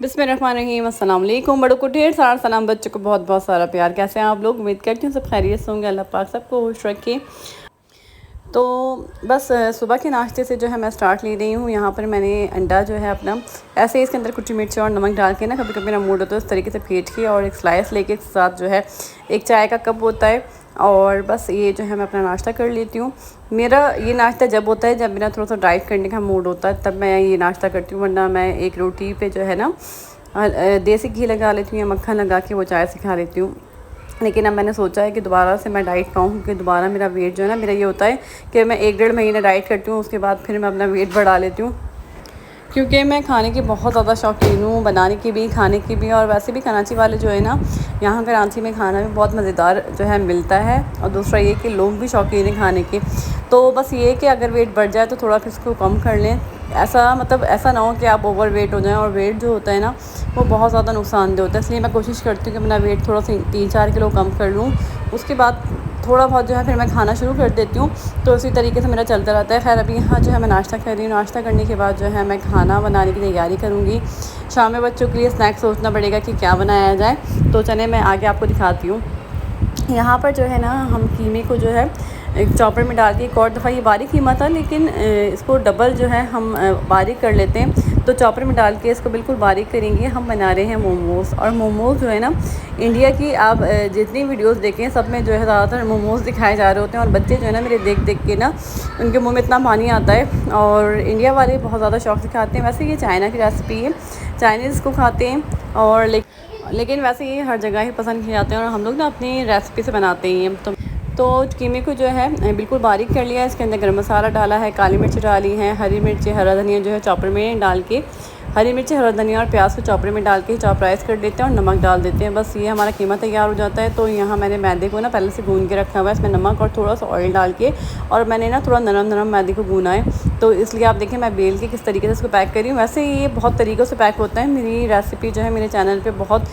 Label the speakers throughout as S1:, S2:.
S1: बिस्मिल्लाहिर्रहमानिर्रहीम। अस्सलाम वालेकुम। बड़ों को ढेर सारा सलाम, बच्चों को बहुत बहुत सारा प्यार। कैसे हैं आप लोग? उम्मीद करती हूँ सब खैरियत से होंगे। अल्लाह पाक सबको खुश रखे। तो बस सुबह के नाश्ते से जो है मैं स्टार्ट ले रही हूँ। यहाँ पर मैंने अंडा जो है अपना ऐसे ही इसके अंदर कुटी मिर्च और नमक डाल के ना, कभी कभी मेरा मूड होता है इस तरीके से फेंट के, और एक स्लाइस लेके साथ जो है एक चाय का कप होता है, और बस ये जो है मैं अपना नाश्ता कर लेती हूँ। मेरा ये नाश्ता जब होता है जब मेरा थोड़ा सा डाइट करने का मूड होता है, तब मैं ये नाश्ता करती हूँ। वरना मैं एक रोटी पे जो है ना देसी घी लगा लेती हूँ या मक्खन लगा के वो चाय से खा लेती हूँ। लेकिन अब मैंने सोचा है कि दोबारा से मैं डाइट पाऊँ, क्योंकि दोबारा मेरा वेट जो है ना, मेरा ये होता है कि मैं 1-1.5 महीना डाइट करती हूँ, उसके बाद फिर मैं अपना वेट बढ़ा लेती हूँ। क्योंकि मैं खाने की बहुत ज़्यादा शौकीन हूँ, बनाने की भी, खाने की भी। और वैसे भी कराची वाले जो है ना, यहाँ कराची में खाना भी बहुत मज़ेदार जो है मिलता है, और दूसरा ये कि लोग भी शौकीन हैं खाने के। तो बस ये कि अगर वेट बढ़ जाए तो थोड़ा फिर इसको कम कर लें। ऐसा ना हो कि आप ओवर वेट हो जाएं, और वेट जो होता है ना वो बहुत ज़्यादा नुकसानदेह होता है। इसलिए मैं कोशिश करती हूँ कि अपना वेट थोड़ा सा 3-4 किलो कम कर लूँ। उसके बाद थोड़ा बहुत जो है फिर मैं खाना शुरू कर देती हूँ। तो उसी तरीके से मेरा चलता रहता है। खैर अभी यहाँ जो है मैं नाश्ता कर रही हूँ। नाश्ता करने के बाद जो है मैं खाना बनाने की तैयारी करूँगी। शाम में बच्चों के लिए स्नैक्स सोचना पड़ेगा कि क्या बनाया जाए। तो चले मैं आगे आपको दिखाती हूँ। यहाँ पर जो है ना, हम कीमे को जो है एक चॉपर में डाल के, एक और दफ़ा ये बारीक कीमा था, लेकिन इसको डबल जो है हम बारीक कर लेते हैं। तो चॉपर में डाल के इसको बिल्कुल बारीक करेंगे। हम बना रहे हैं मोमोज़। और मोमोज़ जो है ना, इंडिया की आप जितनी वीडियोस देखें सब में जो है ज़्यादातर मोमोज़ दिखाए जा रहे होते हैं। और बच्चे जो है ना मेरे देख देख के ना उनके मुंह में इतना पानी आता है। और इंडिया वाले बहुत ज़्यादा शौक से खाते हैं। वैसे ये चाइना की रेसिपी है, चाइनीज़ इसको खाते हैं, और लेकिन वैसे ये हर जगह ही पसंद किए जाते हैं, और हम लोग ना अपनी रेसिपी से बनाते ही हैं। तो कीमे को जो है बिल्कुल बारीक कर लिया है। इसके अंदर गरम मसाला डाला है, काली मिर्च डाली है, हरी मिर्च, हरा धनिया जो है चॉपर में डाल के, हरी मिर्च, हरा धनिया और प्याज को चॉपर में डाल के चॉप राइस कर देते हैं, और नमक डाल देते हैं। बस ये हमारा कीमा तैयार हो जाता है। तो यहाँ मैंने मैदे को ना पहले से गून के रखा हुआ है, इसमें नमक और थोड़ा सा ऑयल डाल के, और मैंने ना थोड़ा नरम मैदे को गूना है। तो इसलिए आप देखें मैं बेल के किस तरीके से इसको पैक करी हूँ। वैसे ये बहुत तरीक़ों से पैक होता है। मेरी रेसिपी जो है मेरे चैनल पर बहुत,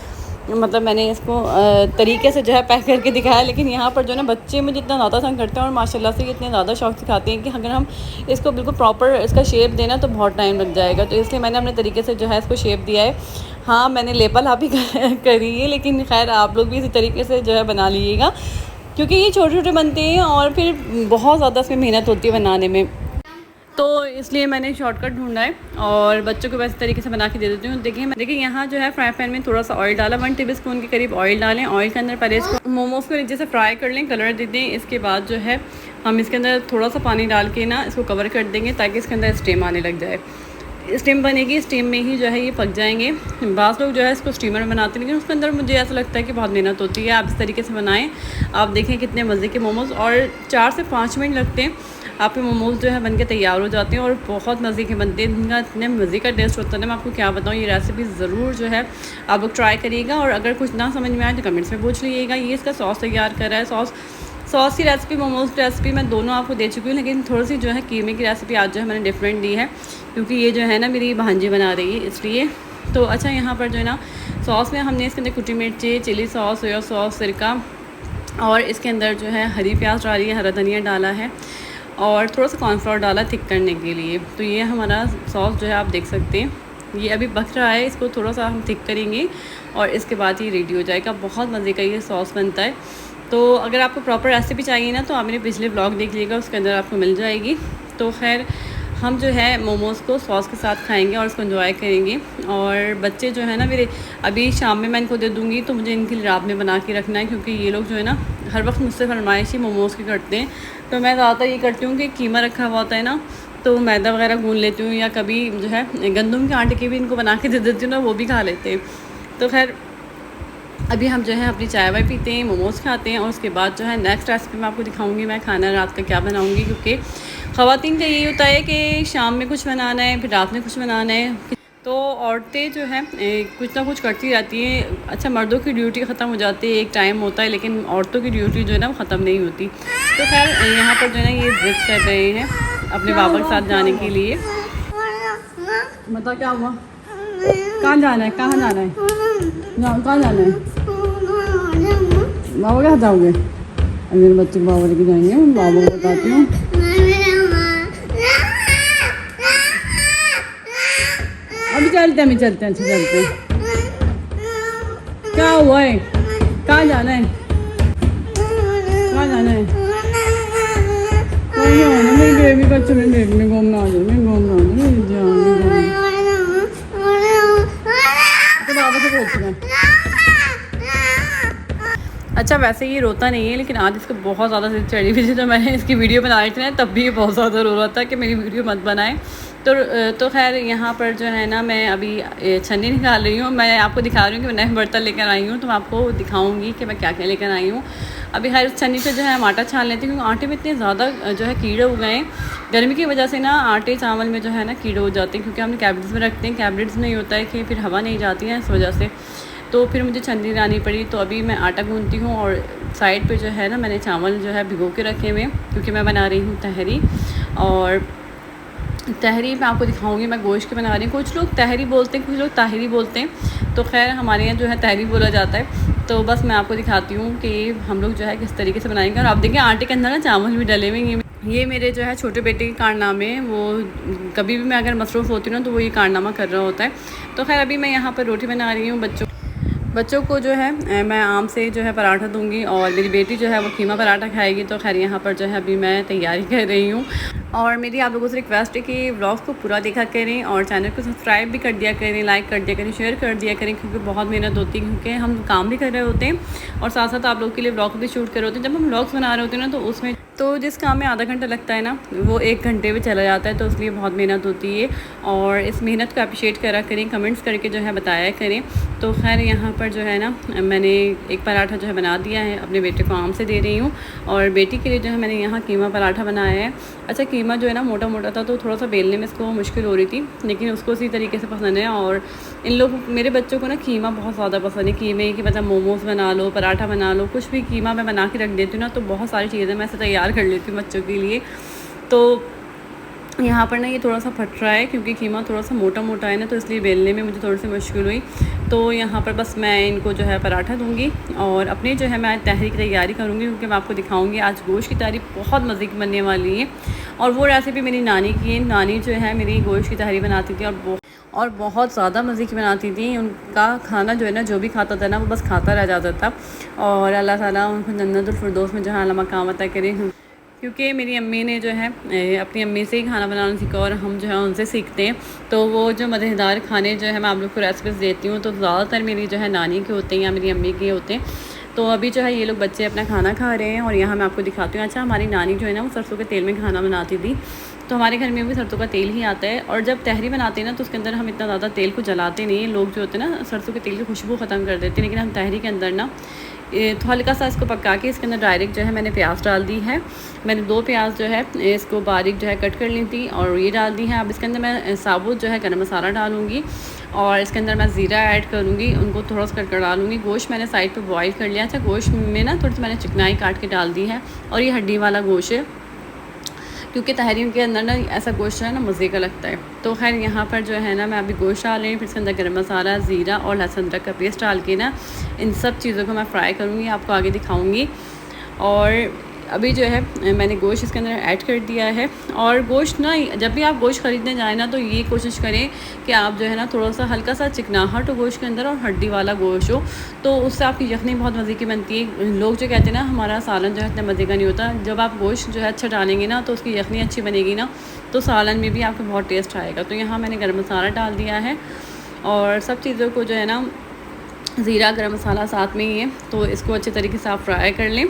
S1: मतलब मैंने इसको तरीके से जो है पैक करके दिखाया। लेकिन यहाँ पर जो है ना बच्चे मुझे इतना ज़्यादा तंग करते हैं, और माशाल्लाह से ये इतने ज़्यादा शौक सिखाते हैं कि अगर हम इसको बिल्कुल प्रॉपर इसका शेप देना तो बहुत टाइम लग जाएगा। तो इसलिए मैंने अपने तरीके से जो है इसको शेप दिया है। हाँ, मैंने लेपल आप ही करी है, लेकिन खैर आप लोग भी इसी तरीके से जो है बना लीजिएगा, क्योंकि ये छोटे छोटे बनते हैं और फिर बहुत ज़्यादा इसमें मेहनत होती है बनाने में। तो इसलिए मैंने शॉर्टकट ढूंढा है, और बच्चों को वैसे तरीके से बना के दे देती हूँ। देखिए यहाँ जो है फ्राई पैन में थोड़ा सा ऑयल डाला, 1 टेबलस्पून के करीब ऑयल डालें। ऑयल के अंदर पहले इसको मोमोज़ को नीचे से फ्राई कर लें, कलर दे दें। इसके बाद जो है हम इसके अंदर थोड़ा सा पानी डाल के ना इसको कवर कर देंगे, ताकि इसके अंदर स्टीम आने लग जाए। स्टीम बनेगी, स्टीम में ही जो है ये पक जाएंगे। बाज़ लोग जो है इसको स्टीमर में बनाते हैं, लेकिन उसके अंदर मुझे ऐसा लगता है कि बहुत मेहनत होती है। आप इस तरीके से बनाएं। आप देखें कितने मज़े के मोमोज़, और 4 से 5 मिनट लगते हैं, आपके मोमोज़ जो है बनके तैयार हो जाते हैं, और बहुत मज़े के बनते हैं। इनका इतने मज़े का टेस्ट होता है ना, मैं आपको क्या बताऊँ। ये रेसिपी ज़रूर जो है आप लोग ट्राई करिएगा, और अगर कुछ ना समझ में आए तो कमेंट्स में पूछ लीजिएगा। ये इसका सॉस तैयार कर रहा है। सॉस की रेसिपी, मोमोज़ की रेसिपी मैं दोनों आपको दे चुकी हूँ, लेकिन थोड़ी सी जो है कीमे की रेसिपी आज जो है मैंने डिफरेंट दी है, क्योंकि ये जो है ना मेरी भांजी बना रही है, इसलिए। तो अच्छा, यहाँ पर जो है ना सॉस में हमने इसके अंदर कुटी मिर्ची, चिली सॉस, सोया सॉस, सिरका, और इसके अंदर जो है हरी प्याज डाली है, हरा धनिया डाला है, और थोड़ा सा कॉर्नफ्लोर डाला थिक करने के लिए। तो ये हमारा सॉस जो है आप देख सकते हैं, ये अभी पक रहा है। इसको थोड़ा सा हम थिक करेंगे, और इसके बाद ये रेडी हो जाएगा। बहुत मज़े का ये सॉस बनता है। तो अगर आपको प्रॉपर रेसिपी चाहिए ना, तो आप मेरे पिछले ब्लॉग देख लीजिएगा, उसके अंदर आपको मिल जाएगी। तो खैर हम जो है मोमोज़ को सॉस के साथ खाएंगे और इसको एंजॉय करेंगे। और बच्चे जो है ना मेरे, अभी शाम में मैं इनको दे दूँगी, तो मुझे इनके लिए रात में बना के रखना है, क्योंकि ये लोग जो है ना हर वक्त मुझसे फरमाइश ही मोमोज़ की करते हैं। तो मैं ज़्यादातर ये करती हूँ कि कीमा रखा हुआ होता है ना, तो मैदा वगैरह गूँध लेती हूँ, या कभी जो है गंदम के आटे के भी इनको बना के दे देती हूँ ना, वो भी खा लेते हैं। तो खैर अभी हम जो है अपनी चाय वाय पीते हैं, मोमोज़ खाते हैं, और उसके बाद जो है नेक्स्ट रेसिपी मैं आपको दिखाऊंगी मैं खाना रात का क्या बनाऊंगी। क्योंकि ख़वातीन का यही होता है कि शाम में कुछ बनाना है, फिर रात में कुछ बनाना है। तो औरतें जो है कुछ ना कुछ करती रहती हैं। अच्छा, मर्दों की ड्यूटी ख़त्म हो जाती है, एक टाइम होता है, लेकिन औरतों की ड्यूटी जो है ना वो ख़त्म नहीं होती। तो खैर यहाँ पर जो है ना ये ज़िद कर रहे हैं अपने बाबा के साथ जाने के लिए। बता क्या हुआ, कहाँ जाना है, कहाँ जाना है, कहाँ जाना है? बाबा के साथ जाओगे? मेरे बच्चे बाबा लेके जाएंगे, मैं बाबा को बताती हूँ। अभी चलते हैं, अच्छा चलते हैं। क्या हुआ है? कहाँ जाना है? कहाँ जाना है? कहीं जाना? मेरी बेबी का चुने देखने घूमना आ जाए, मैं घूमना आ जाए, मेरी जान नहीं घूमना। तो बाबा से पूछ रहा। अच्छा वैसे ये रोता नहीं है, लेकिन आज इसको बहुत ज़्यादा जिद चढ़ी हुई थी, तो मैंने इसकी वीडियो बना रही थी ना, तब भी ये बहुत ज़्यादा रो रहा था कि मेरी वीडियो मत बनाएं। तो खैर यहाँ पर जो है ना, मैं अभी छन्नी निकाल रही हूँ। मैं आपको दिखा रही हूँ कि मैं नए बर्तन लेकर आई हूँ, तो मैं आपको दिखाऊँगी कि मैं क्या क्या लेकर आई हूँ। अभी खैर छन्नी पे जो है हम आटा छान लेते हैं, क्योंकि आटे में इतने ज़्यादा जो है कीड़े हो गए हैं गर्मी की वजह से ना। आटे चावल में जो है ना कीड़े हो जाते हैं, क्योंकि हम कैबिनेट्स में रखते हैं। कैबिनेट्स में ये होता है कि फिर हवा नहीं जाती है, इस वजह से तो फिर मुझे छन्नी लानी पड़ी। तो अभी मैं आटा गूंथती हूँ, और साइड पे जो है ना मैंने चावल जो है भिगो के रखे हुए, क्योंकि मैं बना रही हूँ तहरी। और तहरी मैं आपको दिखाऊंगी, मैं गोश्त की बना रही हूँ। कुछ लोग तहरी बोलते हैं, कुछ लोग ताहिरी बोलते हैं, तो खैर हमारे यहाँ जो है तहरी बोला जाता है। तो बस मैं आपको दिखाती हूँ कि हम लोग जो है किस तरीके से बनाएंगे। और आप देखिए आटे के अंदर ना चावल भी डले हुए। ये मेरे जो है छोटे बेटे के कारनामे, वो कभी भी मैं अगर मसरूफ़ होती हूँ ना, तो वो ये कारनामा कर रहा होता है। तो खैर अभी मैं यहाँ पर रोटी बना रही हूँ। बच्चों को जो है मैं आम से जो है पराठा दूंगी, और मेरी बेटी जो है वो कीमा पराठा खाएगी। तो खैर यहाँ पर जो है अभी मैं तैयारी कर रही हूँ। और मेरी आप लोगों से रिक्वेस्ट है कि व्लॉग्स को पूरा देखा करें, और चैनल को सब्सक्राइब भी कर दिया करें, लाइक कर दिया करें, शेयर कर दिया करें, क्योंकि बहुत मेहनत होती है, क्योंकि हम काम भी कर रहे होते हैं और साथ साथ आप लोग के लिए व्लॉग भी शूट कर रहे होते हैं। जब हम व्लॉग्स बना रहे होते हैं ना, तो उसमें तो जिस काम में आधा घंटा लगता है ना, वो 1 घंटे में चला जाता है। तो इसलिए बहुत मेहनत होती है, और इस मेहनत को अप्रिशिएट करा करें, कमेंट्स करके जो है बताया करें। तो खैर यहाँ पर जो है ना, मैंने एक पराठा जो है बना दिया है, अपने बेटे को आम से दे रही हूँ, और बेटी के लिए जो है मैंने यहाँ कीमा पराठा बनाया है। अच्छा कीमा जो है ना मोटा मोटा था, तो थोड़ा सा बेलने में इसको मुश्किल हो रही थी, लेकिन उसको उसी तरीके से पसंद है। और इन लोग मेरे बच्चों को ना कीमा बहुत ज़्यादा पसंद है। कीमे की मतलब मोमोज़ बना लो, पराठा बना लो, कुछ भी कीमा मैं बना के रख देती हूँ ना, तो बहुत सारी चीज़ें मैं ऐसे तैयार कर लेती हूँ बच्चों के लिए। तो यहाँ पर ना ये थोड़ा सा फट रहा है, क्योंकि कीमा थोड़ा सा मोटा मोटा है ना, तो इसलिए बेलने में मुझे थोड़ी सी मुश्किल हुई। तो यहाँ पर बस मैं इनको जो है पराठा दूंगी, और अपनी जो है मैं तहरी की तैयारी करूँगी, क्योंकि मैं आपको दिखाऊंगी आज गोश्त की तहरी बहुत मज़े की बनने वाली है। और वो रेसिपी मेरी नानी की है। नानी जो है मेरी गोश्त की तहरी बनाती थी, और बहुत ज़्यादा मज़े की बनाती थी। उनका खाना जो है ना, जो भी खाता था ना, वो बस खाता रह जाता था। और अल्लाह ताला उनको जन्नतुल फिरदौस में जहाँ मकाम अता करे, क्योंकि मेरी अम्मी ने जो है अपनी अम्मी से ही खाना बनाना सीखा, और हम जो है उनसे सीखते हैं। तो वो जो मज़ेदार खाने जो है मैं आप लोग को रेसिपीज़ देती हूँ, तो ज़्यादातर मेरी जो है नानी के होते हैं या मेरी अम्मी के होते हैं। तो अभी जो है ये लोग बच्चे अपना खाना खा रहे हैं, और यहाँ मैं आपको दिखाती हूँ। अच्छा हमारी नानी जो है ना, वो सरसों के तेल में खाना बनाती थी, तो हमारे घर में भी सरसों का तेल ही आता है। और जब तहरी बनाते हैं ना, तो उसके अंदर हम इतना ज़्यादा तेल को जलाते नहीं हैं। लोग जो होते हैं ना, सरसों के तेल की खुशबू ख़त्म कर देते हैं, लेकिन हम तहरी के अंदर ना तो हल्का सा इसको पका के इसके अंदर डायरेक्ट जो है मैंने प्याज डाल दी है। मैंने 2 प्याज जो है इसको बारीक जो है कट कर ली थी, और ये डाल दी है। अब इसके अंदर मैं साबुत जो है गरम मसाला डालूँगी, और इसके अंदर मैं ज़ीरा ऐड करूँगी, उनको थोड़ा सा कर डालूँगी। गोश्त मैंने साइड पे बॉईल कर लिया। अच्छा गोश्त में ना थोड़ी सी मैंने चिकनाई काट के डाल दी है, और ये हड्डी वाला गोश्त है, क्योंकि तहरी के अंदर ना ऐसा गोश्त है ना मज़े का लगता है। तो खैर यहाँ पर जो है ना, मैं अभी गोश्त डाल रही हूँ, फिर इसके अंदर गरम मसाला, ज़ीरा और लहसुन अदरक का पेस्ट डाल के ना, इन सब चीज़ों को मैं फ्राई करूँगी, आपको आगे दिखाऊँगी। और अभी जो है मैंने गोश्त इसके अंदर ऐड कर दिया है। और गोश्त ना, जब भी आप गोश्त ख़रीदने जाए ना, तो ये कोशिश करें कि आप जो है ना थोड़ा सा हल्का सा चिकनाहट हो गोश्त के अंदर, और हड्डी वाला गोश्त हो, तो उससे आपकी यखनी बहुत मज़े की बनती है। लोग जो कहते हैं ना हमारा सालन जो है इतना मज़े का नहीं होता, जब आप गोश्त जो है अच्छा डालेंगे ना, तो उसकी यखनी अच्छी बनेगी ना, तो सालन में भी आपको बहुत टेस्ट आएगा। तो यहाँ मैंने गर्म मसाला डाल दिया है, और सब चीज़ों को जो है ना, ज़ीरा गरम मसाला साथ में ही है, तो इसको अच्छे तरीके से आप फ्राई कर लें।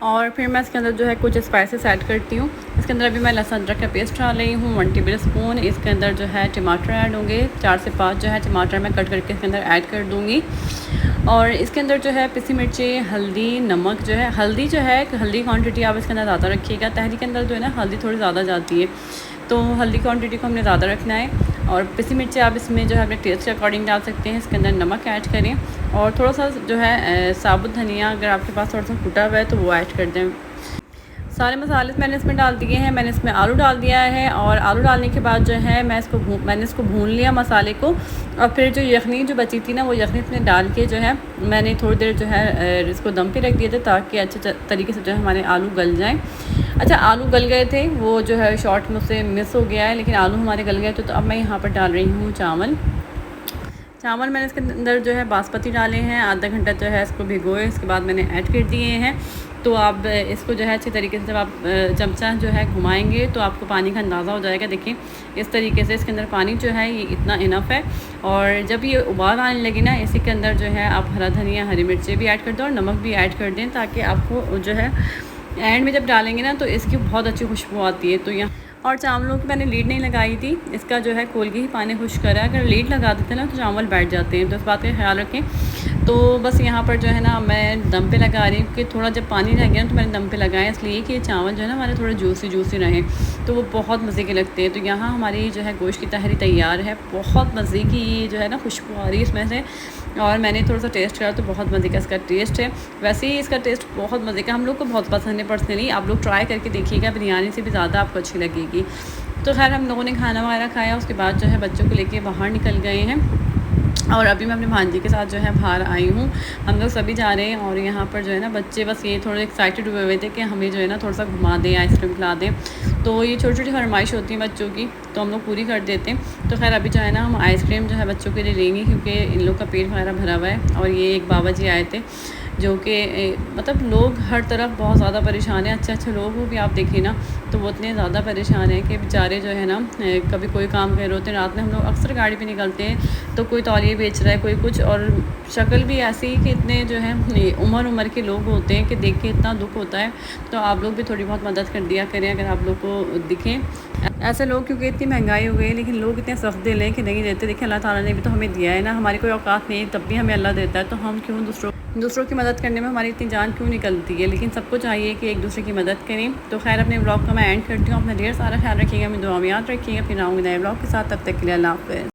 S1: और फिर मैं इसके अंदर जो है कुछ स्पाइसेस ऐड करती हूँ। इसके अंदर अभी मैं लहसुन अदरक का पेस्ट डाल रही हूँ 1 टेबल स्पून। इसके अंदर जो है टमाटर ऐड होंगे, 4 से 5 जो है टमाटर मैं कट करके इसके अंदर ऐड कर दूँगी। और इसके अंदर जो है पिसी मिर्ची, हल्दी, नमक जो है, हल्दी क्वांटिटी आप इसके अंदर ज़्यादा रखिएगा। तहरी के अंदर जो है ना हल्दी थोड़ी ज़्यादा जाती है, तो हल्दी क्वांटिटी को हमने ज़्यादा रखना है। और पिसी मिर्ची आप इसमें जो है अपने टेस्ट के अकॉर्डिंग डाल सकते हैं। इसके अंदर नमक ऐड करें, और थोड़ा सा जो है साबुत धनिया अगर आपके पास थोड़ा सा कुटा हुआ है तो वो ऐड कर दें। सारे मसाले मैंने इसमें डाल दिए हैं। मैंने इसमें आलू डाल दिया है, और आलू डालने के बाद जो है मैंने इसको भून लिया मसाले को। और फिर जो यखनी जो बची थी ना, वो यखनी इसमें डाल के जो है मैंने थोड़ी देर जो है इसको दम पे रख दिया था, ताकि अच्छे तरीके से जो है हमारे आलू गल जाएँ। अच्छा, आलू गल गए थे, वो जो है शॉर्ट मुझसे मिस हो गया है, लेकिन आलू हमारे गल गए थे। तो अब मैं यहाँ पर डाल रही हूँ चावल। चावल मैंने इसके अंदर जो है बासमती डाले हैं, आधा घंटा जो है इसको भिगोए, इसके बाद मैंने ऐड कर दिए हैं। तो आप इसको जो है अच्छी तरीके से जब आप चमचा जो है घुमाएंगे तो आपको पानी का अंदाज़ा हो जाएगा। देखिए इस तरीके से इसके अंदर पानी जो है ये इतना इनफ है। और जब ये उबाल आने लगे ना, इसी के अंदर जो है आप हरा धनिया, हरी मिर्ची भी ऐड कर दें और नमक भी ऐड कर दें, ताकि आपको जो है एंड में जब डालेंगे ना तो इसकी बहुत अच्छी खुशबू आती है। तो यहाँ और चावलों की मैंने लीड नहीं लगाई थी, इसका जो है खोल के ही पानी खुश करा है। अगर लीड लगा देते ना तो चावल बैठ जाते हैं, तो इस बात का ख्याल रखें। तो बस यहाँ पर जो है ना मैं दम पे लगा रही हूँ, क्योंकि थोड़ा जब पानी रह गया ना तो मैंने दम पे लगाया, इसलिए कि चावल जो है ना हमारे थोड़े जूसी रहें, तो वो बहुत मज़े के लगते हैं। तो यहाँ हमारी जो है गोश्त की तहरी तैयार है। बहुत मज़े की ये जो है ना खुशबू आ रही है इसमें से, और मैंने थोड़ा सा टेस्ट करा तो बहुत मज़े का इसका टेस्ट है। वैसे ही इसका टेस्ट बहुत मज़े का, हम लोग को बहुत पसंद है पर्सनली। आप लोग ट्राई करके देखिएगा, बिरयानी से भी ज़्यादा आपको अच्छी लगेगी। तो खैर हम लोगों ने खाना वगैरह खाया, उसके बाद जो है बच्चों को लेके बाहर निकल गए हैं, और अभी मैं अपने भांजी के साथ जो है बाहर आई हूँ। हम लोग सभी जा रहे हैं, और यहाँ पर जो है ना बच्चे बस ये थोड़े एक्साइटेड हुए थे कि हमें जो है ना थोड़ा सा घुमा दें, आइसक्रीम खिला दें। तो ये छोटी छोटी फरमाइश होती है बच्चों की, तो हम लोग पूरी कर देते हैं। तो खैर अभी जो है ना हम आइसक्रीम जो है बच्चों के लिए लेंगे, क्योंकि इन लोग का पेट वगैरह भरा हुआ है। और ये एक बाबा जी आए थे, जो कि मतलब लोग हर तरफ बहुत ज़्यादा परेशान हैं। अच्छे लोग को भी आप देखिए ना, तो वो इतने ज़्यादा परेशान हैं कि बेचारे जो है ना कभी कोई काम कर रहे होते हैं। रात में हम लोग अक्सर गाड़ी पे निकलते हैं, तो कोई तौलिए बेच रहा है, कोई कुछ, और शक्ल भी ऐसी कि इतने जो है उम्र के लोग होते हैं कि देख के इतना दुख होता है। तो आप लोग भी थोड़ी बहुत मदद कर दिया करें अगर आप लोग को दिखें ऐसे लोग, क्योंकि इतनी महंगाई हो गई है, लेकिन लोग इतने सख्त दिल हैं कि नहीं देते। देखिए अल्लाह ताला ने भी तो हमें दिया है ना, हमारी कोई औकात नहीं, तब भी हमें अल्लाह देता है। तो हम क्यों दूसरों की मदद करने में हमारी इतनी जान क्यों निकलती है। लेकिन सबको चाहिए कि एक दूसरे की मदद करें। तो खैर अपने ब्लॉग का मैं एंड करती हूँ। अपना ढेर सारा ख्याल रखिएगा, अपनी दुआ में याद रखिएगा। फिर आऊँगी नए ब्लॉग के साथ, तब तक के लिए अल्लाह हाफ़िज़।